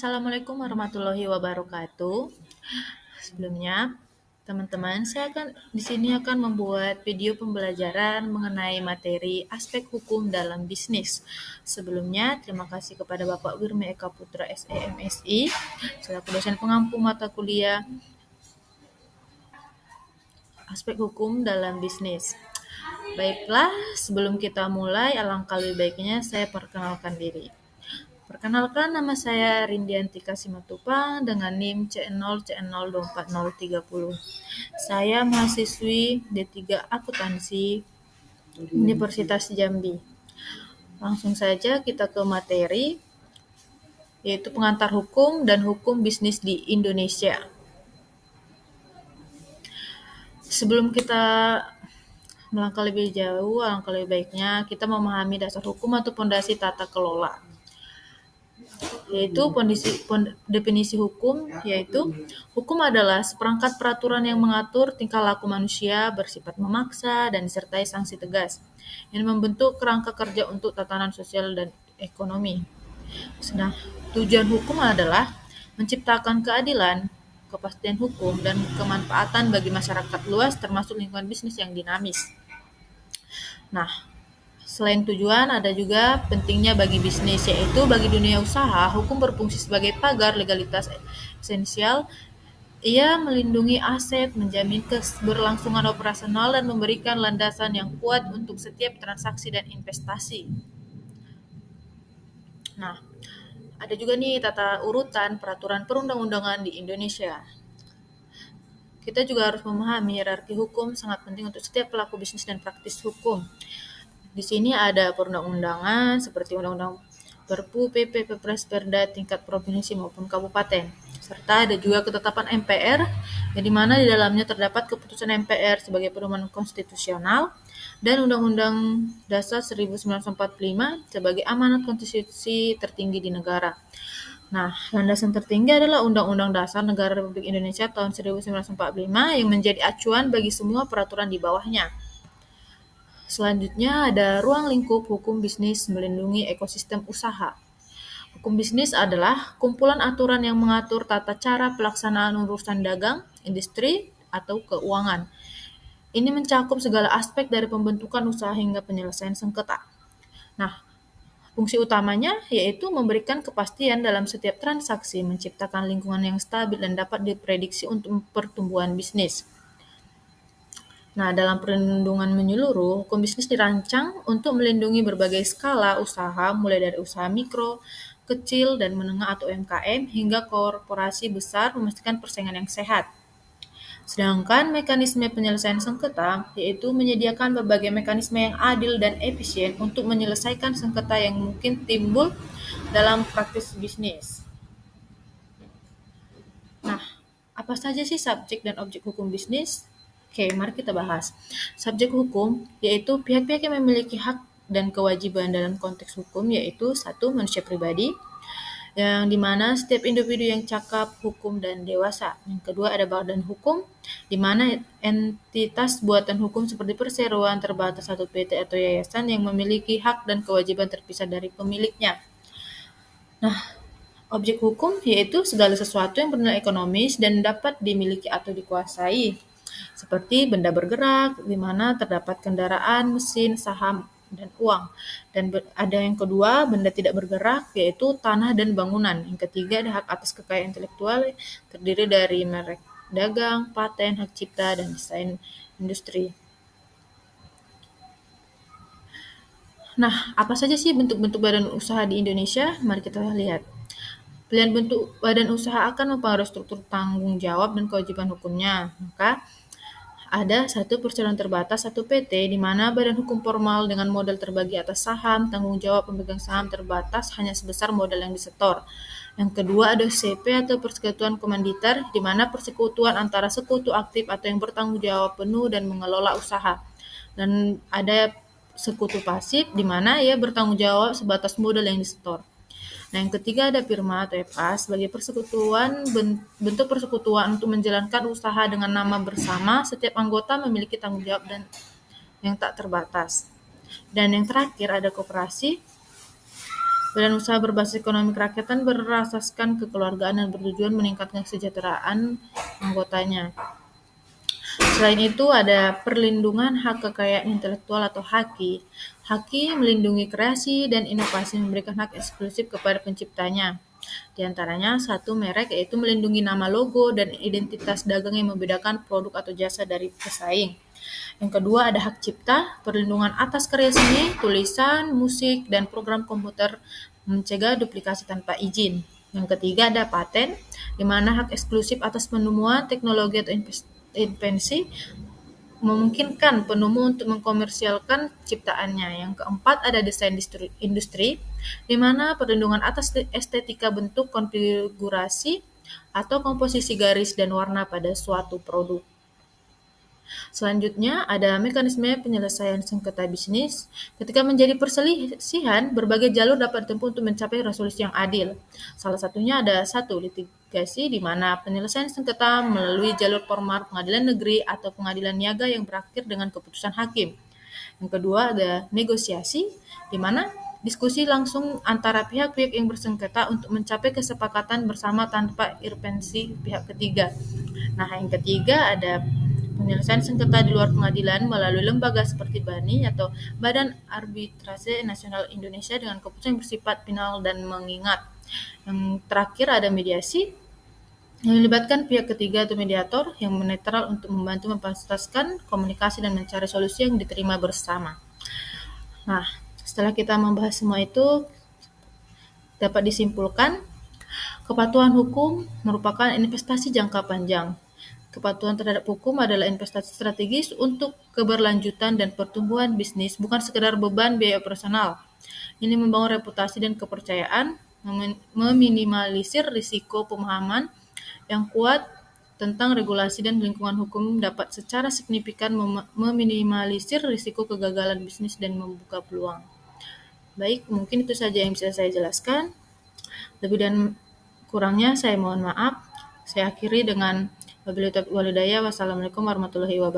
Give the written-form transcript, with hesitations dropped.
Assalamualaikum warahmatullahi wabarakatuh. Sebelumnya, teman-teman, di sini akan membuat video pembelajaran mengenai materi aspek hukum dalam bisnis. Sebelumnya, terima kasih kepada Bapak Wirmi Eka Putra SEMSI selaku dosen pengampu mata kuliah aspek hukum dalam bisnis. Baiklah, sebelum kita mulai, alangkah lebih baiknya saya perkenalkan diri. Perkenalkan, nama saya Rindianti Kasimatupang dengan NIM C0C02430. Saya mahasiswi D3 Akuntansi Universitas Jambi. Langsung saja kita ke materi, yaitu pengantar hukum dan hukum bisnis di Indonesia. Sebelum kita melangkah lebih jauh, alangkah lebih baiknya kita memahami dasar hukum atau pondasi tata kelola. Yaitu definisi hukum, yaitu hukum adalah seperangkat peraturan yang mengatur tingkah laku manusia bersifat memaksa dan disertai sanksi tegas yang membentuk kerangka kerja untuk tatanan sosial dan ekonomi. Nah, tujuan hukum adalah menciptakan keadilan, kepastian hukum, dan kemanfaatan bagi masyarakat luas termasuk lingkungan bisnis yang dinamis. Nah, selain tujuan, ada juga pentingnya bagi bisnis, yaitu bagi dunia usaha, hukum berfungsi sebagai pagar legalitas esensial. Ia melindungi aset, menjamin keberlangsungan operasional, dan memberikan landasan yang kuat untuk setiap transaksi dan investasi. Nah, ada juga nih tata urutan peraturan perundang-undangan di Indonesia. Kita juga harus memahami hierarki hukum sangat penting untuk setiap pelaku bisnis dan praktis hukum. Di sini ada perundang-undangan seperti Undang-Undang Perpu, PP, Perpres, Perda tingkat provinsi maupun kabupaten. Serta ada juga ketetapan MPR, yang dimana di dalamnya terdapat keputusan MPR sebagai pedoman konstitusional dan Undang-Undang Dasar 1945 sebagai amanat konstitusi tertinggi di negara. Nah, landasan tertinggi adalah Undang-Undang Dasar Negara Republik Indonesia tahun 1945 yang menjadi acuan bagi semua peraturan di bawahnya. Selanjutnya ada ruang lingkup hukum bisnis melindungi ekosistem usaha. Hukum bisnis adalah kumpulan aturan yang mengatur tata cara pelaksanaan urusan dagang, industri, atau keuangan. Ini mencakup segala aspek dari pembentukan usaha hingga penyelesaian sengketa. Nah, fungsi utamanya yaitu memberikan kepastian dalam setiap transaksi, menciptakan lingkungan yang stabil dan dapat diprediksi untuk pertumbuhan bisnis. Nah, dalam perlindungan menyeluruh, hukum bisnis dirancang untuk melindungi berbagai skala usaha, mulai dari usaha mikro, kecil, dan menengah atau UMKM, hingga korporasi besar memastikan persaingan yang sehat. Sedangkan mekanisme penyelesaian sengketa, yaitu menyediakan berbagai mekanisme yang adil dan efisien untuk menyelesaikan sengketa yang mungkin timbul dalam praktis bisnis. Nah, apa saja sih subjek dan objek hukum bisnis? Oke, mari kita bahas. Subjek hukum yaitu pihak-pihak yang memiliki hak dan kewajiban dalam konteks hukum, yaitu satu, manusia pribadi, yang dimana setiap individu yang cakap, hukum, dan dewasa. Yang kedua ada badan hukum, di mana entitas buatan hukum seperti perseroan terbatas atau PT atau yayasan yang memiliki hak dan kewajiban terpisah dari pemiliknya. Nah, objek hukum yaitu segala sesuatu yang bernilai ekonomis dan dapat dimiliki atau dikuasai, seperti benda bergerak, di mana terdapat kendaraan, mesin, saham, dan uang. Dan ada yang kedua, benda tidak bergerak, yaitu tanah dan bangunan. Yang ketiga, ada hak atas kekayaan intelektual, terdiri dari merek dagang, paten, hak cipta, dan desain industri. Nah, apa saja sih bentuk-bentuk badan usaha di Indonesia? Mari kita lihat. Pilihan bentuk badan usaha akan mempengaruhi struktur tanggung jawab dan kewajiban hukumnya. Maka ada satu perseroan terbatas, satu PT, di mana badan hukum formal dengan modal terbagi atas saham, tanggung jawab pemegang saham terbatas hanya sebesar modal yang disetor. Yang kedua ada CP atau persekutuan komanditer, di mana persekutuan antara sekutu aktif atau yang bertanggung jawab penuh dan mengelola usaha. Dan ada sekutu pasif, di mana ia bertanggung jawab sebatas modal yang disetor. Nah, yang ketiga ada firma atau FA sebagai persekutuan, bentuk persekutuan untuk menjalankan usaha dengan nama bersama. Setiap anggota memiliki tanggung jawab dan yang tak terbatas. Dan yang terakhir ada koperasi Badan usaha berbasis ekonomi kerakyatan berasaskan kekeluargaan dan bertujuan meningkatkan kesejahteraan anggotanya. Selain itu ada perlindungan hak kekayaan intelektual atau HAKI. HAKI melindungi kreasi dan inovasi, memberikan hak eksklusif kepada penciptanya. Di antaranya satu merek, yaitu melindungi nama, logo, dan identitas dagang yang membedakan produk atau jasa dari pesaing. Yang kedua ada hak cipta, perlindungan atas karya seni, tulisan, musik, dan program komputer, mencegah duplikasi tanpa izin. Yang ketiga ada paten, di mana hak eksklusif atas penemuan, teknologi atau invensi memungkinkan penemu untuk mengkomersialkan ciptaannya. Yang keempat ada desain industri, di mana perlindungan atas estetika bentuk, konfigurasi, atau komposisi garis dan warna pada suatu produk. Selanjutnya ada mekanisme penyelesaian sengketa bisnis. Ketika menjadi perselisihan, berbagai jalur dapat ditempuh untuk mencapai resolusi yang adil. Salah satunya ada satu, litigasi, di mana penyelesaian sengketa melalui jalur formal pengadilan negeri atau pengadilan niaga yang berakhir dengan keputusan hakim. Yang kedua ada negosiasi, di mana diskusi langsung antara pihak-pihak yang bersengketa untuk mencapai kesepakatan bersama tanpa intervensi pihak ketiga. Nah, yang ketiga ada penyelesaian sengketa di luar pengadilan melalui lembaga seperti BANI atau Badan Arbitrase Nasional Indonesia dengan keputusan yang bersifat final dan mengikat. Yang terakhir ada mediasi, yang melibatkan pihak ketiga atau mediator yang netral untuk membantu memfasilitasi komunikasi dan mencari solusi yang diterima bersama. Nah, setelah kita membahas semua itu, dapat disimpulkan kepatuhan hukum merupakan investasi jangka panjang. Kepatuhan terhadap hukum adalah investasi strategis untuk keberlanjutan dan pertumbuhan bisnis, bukan sekedar beban biaya operasional. Ini membangun reputasi dan kepercayaan, meminimalisir risiko, pemahaman yang kuat tentang regulasi dan lingkungan hukum dapat secara signifikan meminimalisir risiko kegagalan bisnis dan membuka peluang. Baik, mungkin itu saja yang bisa saya jelaskan. Lebih dan kurangnya saya mohon maaf. Saya akhiri dengan wabillahi taufiq wal hidayah. Wassalamualaikum warahmatullahi wabarakatuh.